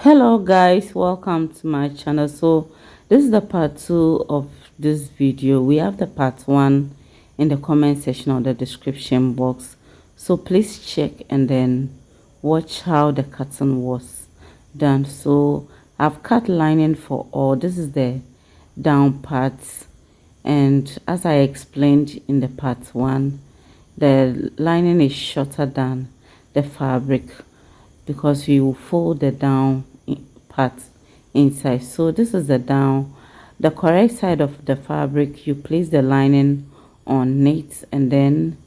Hello guys, welcome to my channel. So this is the part 2 of this video. We have the part 1 in the comment section or the description box, so please check and then watch how the cutting was done. So I've cut lining for all. This is the down parts, and as I explained in the part 1, the lining is shorter than the fabric because you will fold the down part inside. So this is the down, the correct side of the fabric. You place the lining on it and then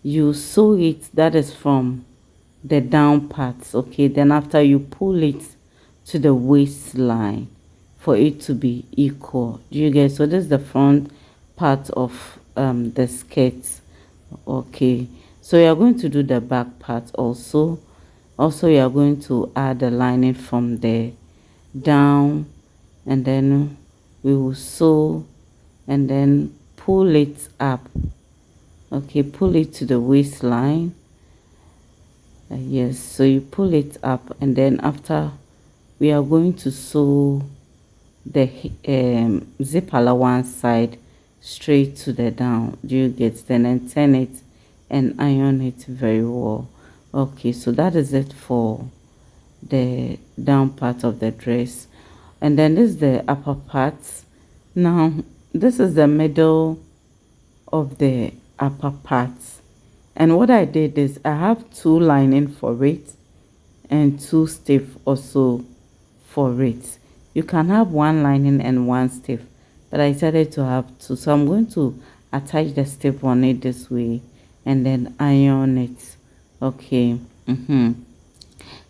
you sew it, that is from the down parts. Okay, then after you pull it to the waistline for it to be equal. Do you get? So this is the front part of the skirt. Okay, so you are going to do the back part also. You are going to add the lining from the down, and then we will sew and then pull it up. Okay, pull it to the waistline. Yes, so you pull it up, and then after we are going to sew the zip allowance side straight to the down. Do you get? Then turn it and iron it very well. Okay, so that is it for the down part of the dress, and then this is the upper part. Now this is the middle of the upper part, and what I did is I have two lining for it and two stiff also for it. You can have one lining and one stiff, but I decided to have two, so I'm going to attach the stiff on it this way and then iron it. Okay.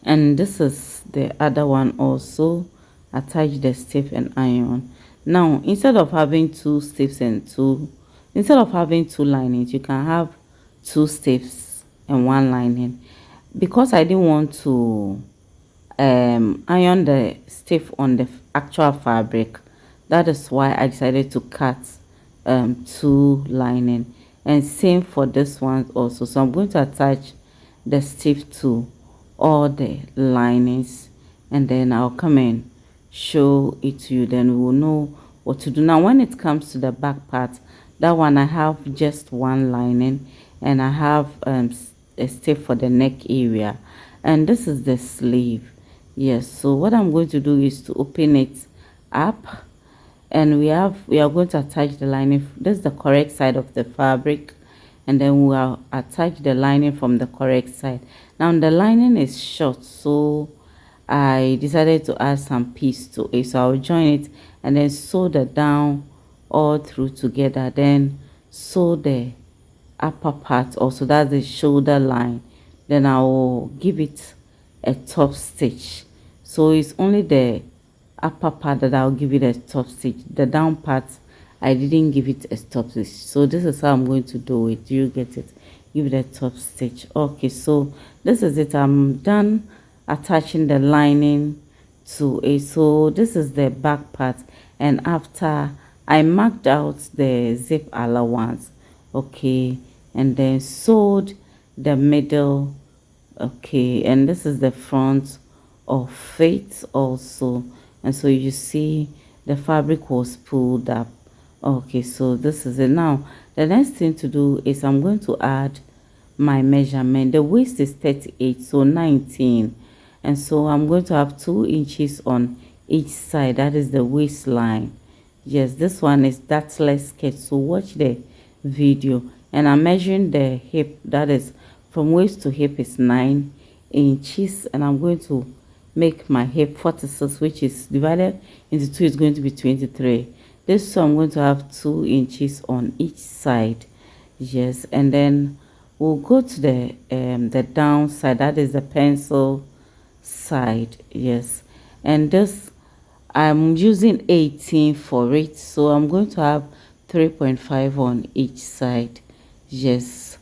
And this is the other one also. Attach the stiff and iron. Now instead of having two stiffs and instead of having two linings, you can have two stiffs and one lining. Because I didn't want to iron the stiff on the actual fabric, that is why I decided to cut two lining, and same for this one also. So I'm going to attach the stiff to all the linings, and then I'll come and show it to you, then we will know what to do. Now when it comes to the back part, that one I have just one lining, and I have a stiff for the neck area, and this is the sleeve. Yes, so what I'm going to do is to open it up, and we are going to attach the lining. This is the correct side of the fabric, and then we will attach the lining from the correct side. Now the lining is short, so I decided to add some piece to it, so I'll join it and then sew the down all through together, then sew the upper part also, that's the shoulder line. Then I will give it a top stitch. So it's only the upper part that I'll give it a top stitch. The down part I didn't give it a top stitch. So this is how I'm going to do it. Do you get it? Give it a top stitch. Okay, so this is it. I'm done attaching the lining to it. So this is the back part, and after I marked out the zip allowance, okay, and then sewed the middle. Okay, and this is the front of it also, and so you see the fabric was pulled up. Okay, so this is it. Now the next thing to do is I'm going to add my measurement. The waist is 38, so 19, and so I'm going to have 2 inches on each side. That is the waistline. Yes, this one is dactless skirt, so watch the video. And I'm measuring the hip, that is from waist to hip is 9 inches, and I'm going to make my hip 46, which is divided into 2 is going to be 23. This, so I'm going to have 2 inches on each side. Yes, and then we'll go to the down side, that is the pencil side. Yes, and this I'm using 18 for it, so I'm going to have 3.5 on each side. Yes.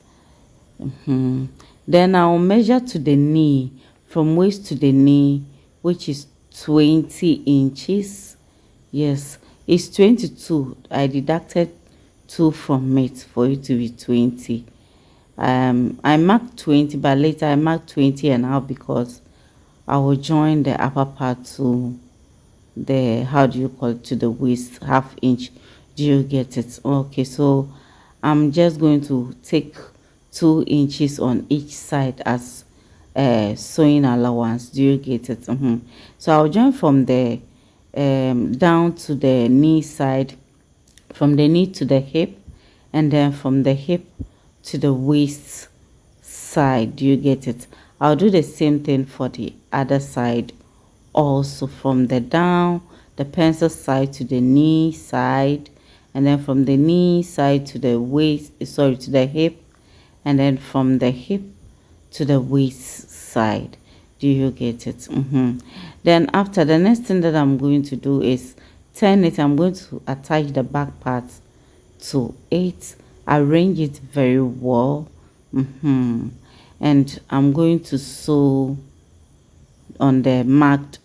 Then I'll measure to the knee, from waist to the knee, which is 20 inches. Yes, it's 22. I deducted 2 from it for it to be 20. I marked 20, but later I marked 20 and a half because I will join the upper part to the, how do you call it, to the waist, half inch. Do you get it? Okay, so I'm just going to take 2 inches on each side as sewing allowance. Do you get it? So I'll join from the down to the knee side, from the knee to the hip, and then from the hip to the waist side. Do you get it? I'll do the same thing for the other side also, from the down, the pencil side to the knee side, and then from the knee side to the waist, sorry, to the hip, and then from the hip to the waist side. Do you get it? Then after, the next thing that I'm going to do is turn it. I'm going to attach the back part to it, arrange it very well, and I'm going to sew on the marked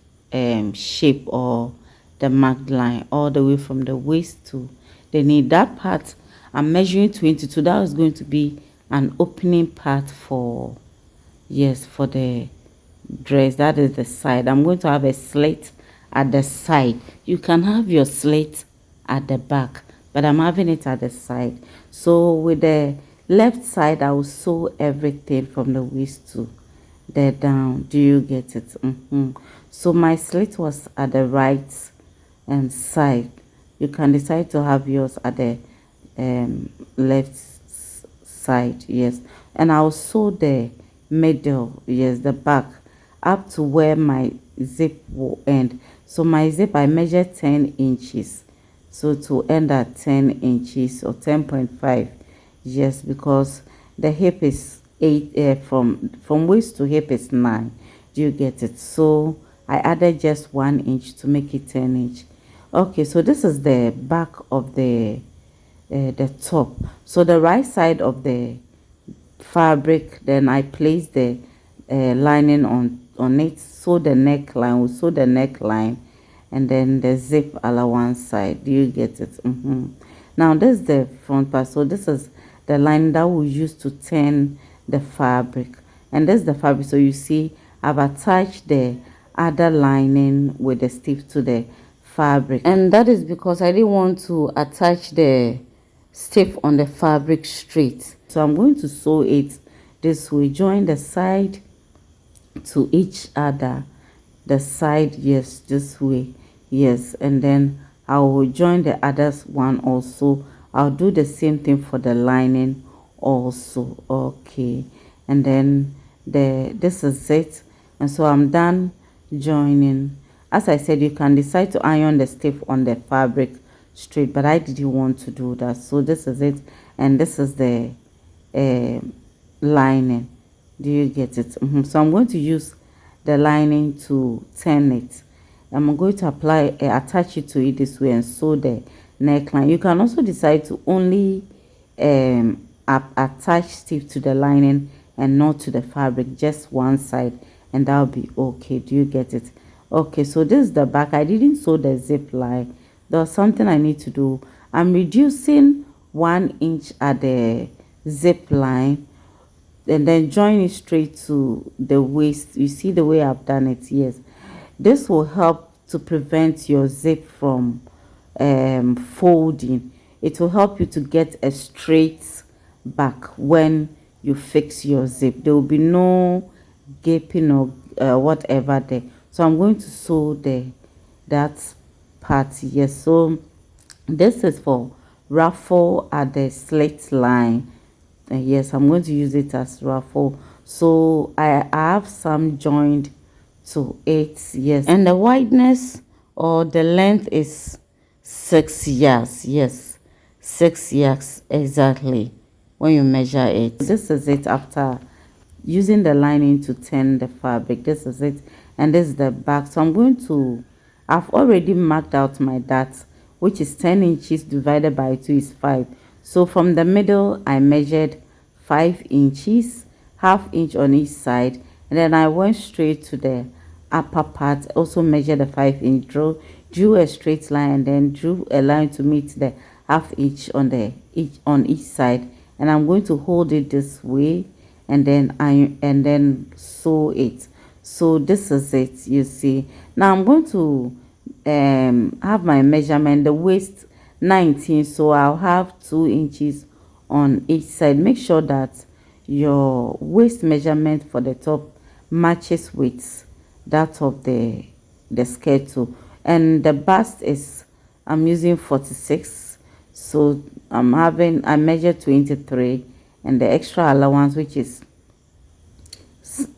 shape or the marked line all the way from the waist to the knee. That part I'm measuring 22. That is going to be an opening part for, yes, for the dress. That is the side. I'm going to have a slit at the side. You can have your slit at the back, but I'm having it at the side. So with the left side, I will sew everything from the waist to the down. Do you get it? So my slit was at the right side. You can decide to have yours at the left side, yes. And I'll sew the middle, yes, the back, up to where my zip will end. So my zip, I measured 10 inches, so to end at 10 inches or 10.5, yes, because the hip is 8, from waist to hip is 9. Do you get it? So I added just 1 inch to make it 10 inch. Okay, so this is the back of the top. So the right side of the fabric, then I place the lining on it, sew the neckline, we'll sew the neckline, and then the zip allowance side. Do you get it? Now this is the front part. So this is the line that we use to turn the fabric, and this is the fabric. So you see I've attached the other lining with the stiff to the fabric, and that is because I didn't want to attach the stiff on the fabric straight. So I'm going to sew it this way, join the side to each other, the side, yes, this way, yes, and then I will join the other one also. I'll do the same thing for the lining also. Okay, and then this is it, and so I'm done joining. As I said, you can decide to iron the stiff on the fabric straight, but I didn't want to do that. So this is it, and this is the lining. Do you get it? So I'm going to use the lining to turn it. I'm going to attach it to it this way and sew the neckline. You can also decide to only attach stiff to the lining and not to the fabric, just one side, and that'll be okay. Do you get it? Okay, so this is the back. I didn't sew the zip line. There's something I need to do. I'm reducing 1 inch at the zip line, and then join it straight to the waist. You see the way I've done it? Yes, this will help to prevent your zip from folding. It will help you to get a straight back when you fix your zip. There will be no gaping or whatever there. So I'm going to sew that part. Yes, so this is for ruffle at the slit line. Yes, I'm going to use it as ruffle. So I have some joined to it, yes, and the wideness or the length is 6 yards. Yes, 6 yards exactly when you measure it. This is it after using the lining to turn the fabric. This is it, and this is the back. So I'm going to, I've already marked out my dots, which is 10 inches divided by 2 is 5. So from the middle I measured 5 inches, half inch on each side, and then I went straight to the upper part, also measured the 5 inch, drew a straight line, and then drew a line to meet the half inch on each side, and I'm going to hold it this way, and then sew it. So this is it, you see. Now I'm going to have my measurement, the waist 19, so I'll have 2 inches on each side. Make sure that your waist measurement for the top matches with that of the skirt too. And the bust is, I'm using 46, so I measured 23, and the extra allowance, which is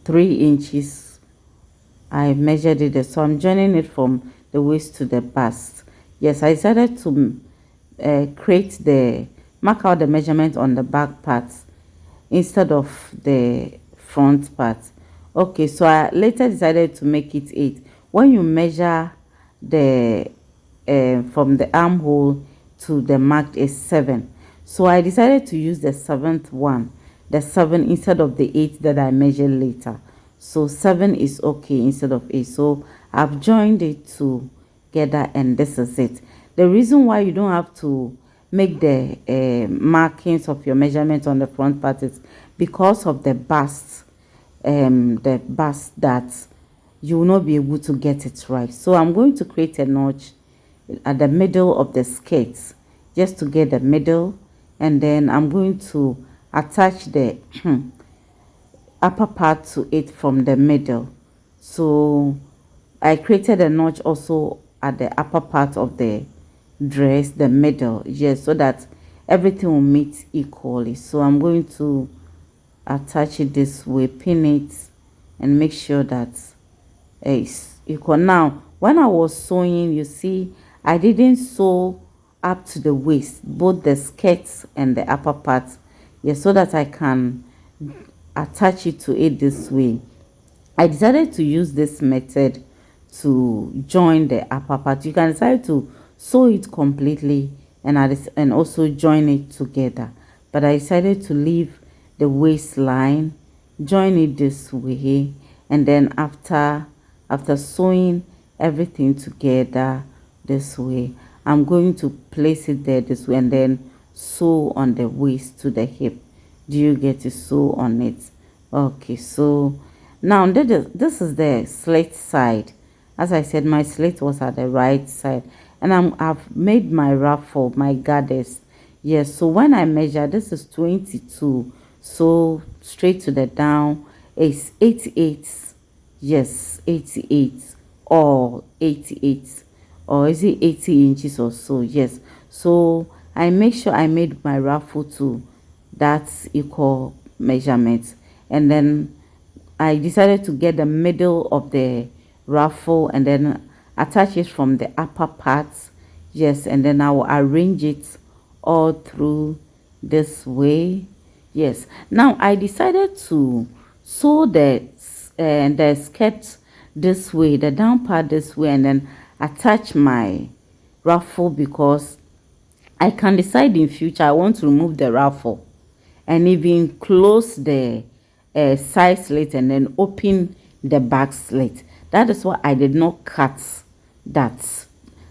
3 inches, I measured it. So I'm joining it from the waist to the bust. Yes, I decided to mark out the measurement on the back part instead of the front part. Okay, so I later decided to make it 8. When you measure the from the armhole to the marked is 7, so I decided to use the 7th one, the 7 instead of the 8 that I measured later. So 7 is okay instead of 8. So I've joined it together, and this is it. The reason why you don't have to make the markings of your measurement on the front part is because of the bust, that you will not be able to get it right. So I'm going to create a notch at the middle of the skirt, just to get the middle, and then I'm going to attach the upper part to it from the middle. So I created a notch also at the upper part of the dress, the middle, yes, so that everything will meet equally. So I'm going to attach it this way, pin it, and make sure that it's equal. Now when I was sewing, you see, I didn't sew up to the waist, both the skirts and the upper part, yes, so that I can attach it to it this way. I decided to use this method to join the upper part. You can decide to sew it completely and also join it together, but I decided to leave the waistline, join it this way, and then after sewing everything together this way, I'm going to place it there this way, and then sew on the waist to the hip. Do you get to sew on it? Okay, so now this is the slit side. As I said, my slit was at the right side, and I've made my ruffle, my goddess. Yes, so when I measure, this is 22, so straight to the down is 88. Yes, 88 or 88, or is it 80 inches or so? Yes, so I make sure I made my ruffle to that equal measurement, and then I decided to get the middle of the ruffle and then attach it from the upper parts. Yes, and then I will arrange it all through this way. Yes, now I decided to sew the skirt this way, the down part this way, and then attach my ruffle, because I can decide in future I want to remove the ruffle and even close the side slit and then open the back slit. That is why I did not cut that.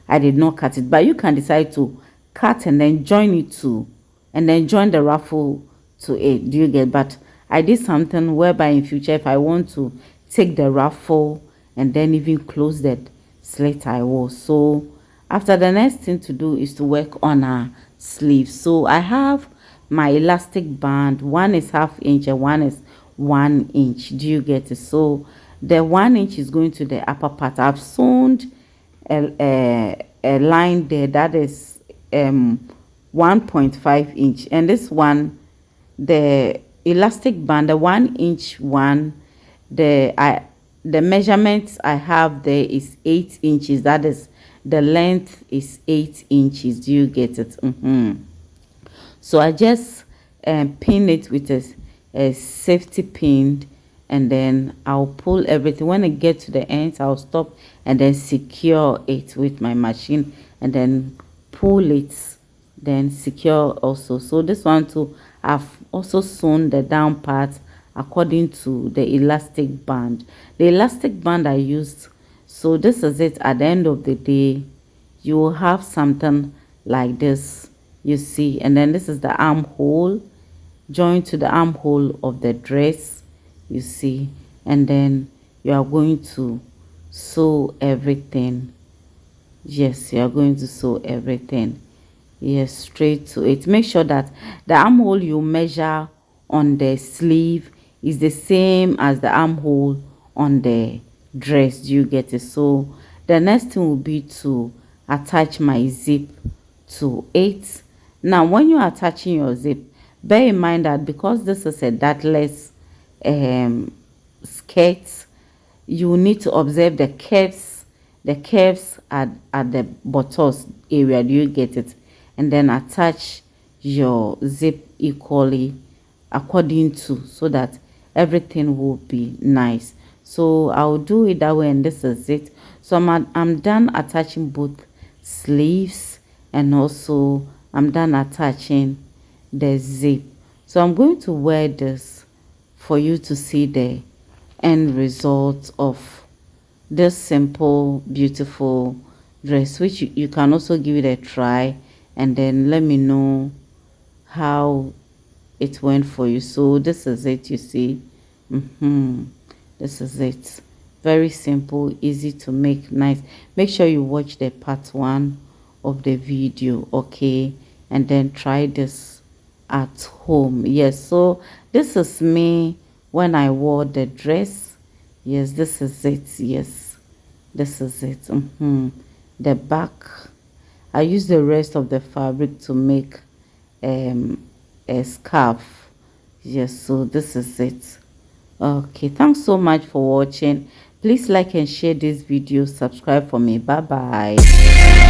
I did not cut it, but you can decide to cut and then join it to, and then join the ruffle to it. Do you get? But I did something whereby in future, if I want to take the ruffle and then even close that slit, I will. So after, the next thing to do is to work on our sleeve. So I have my elastic band. One is 1/2 inch and one is 1 inch. Do you get it? So the 1 inch is going to the upper part. I've sewn a line there that is 1.5 inch, and this one, the elastic band, the 1 inch one, the measurements I have there is 8 inches. That is, the length is 8 inches. Do you get it? So I just pin it with a safety pin, and then I'll pull everything. When I get to the ends, I'll stop and then secure it with my machine, and then pull it, then secure also. So this one too, I've also sewn the down part according to the elastic band. The elastic band I used, so this is it. At the end of the day, you will have something like this, you see. And then this is the armhole, joined to the armhole of the dress, you see. And then you are going to sew everything. Yes, you are going to sew everything. Yes, straight to it. Make sure that the armhole you measure on the sleeve is the same as the armhole on the dress. Do you get it? So the next thing will be to attach my zip to it. Now when you're attaching your zip, bear in mind that because this is a dartless skirt, you need to observe the curves at the buttocks area. Do you get it? And then attach your zip equally according to, so that everything will be nice. So I'll do it that way, and this is it. So I'm done attaching both sleeves, and also I'm done attaching the zip. So I'm going to wear this for you to see the end result of this simple beautiful dress, which you can also give it a try and then let me know how it went for you. So this is it, you see. This is it. Very simple, easy to make, nice. Make sure you watch the part 1 of the video, okay, and then try this at home. Yes, so this is me when I wore the dress. Yes, this is it. Yes, this is it. The back, I use the rest of the fabric to make a scarf. Yes, so this is it. Okay, thanks so much for watching. Please like and share this video, subscribe for me. Bye bye.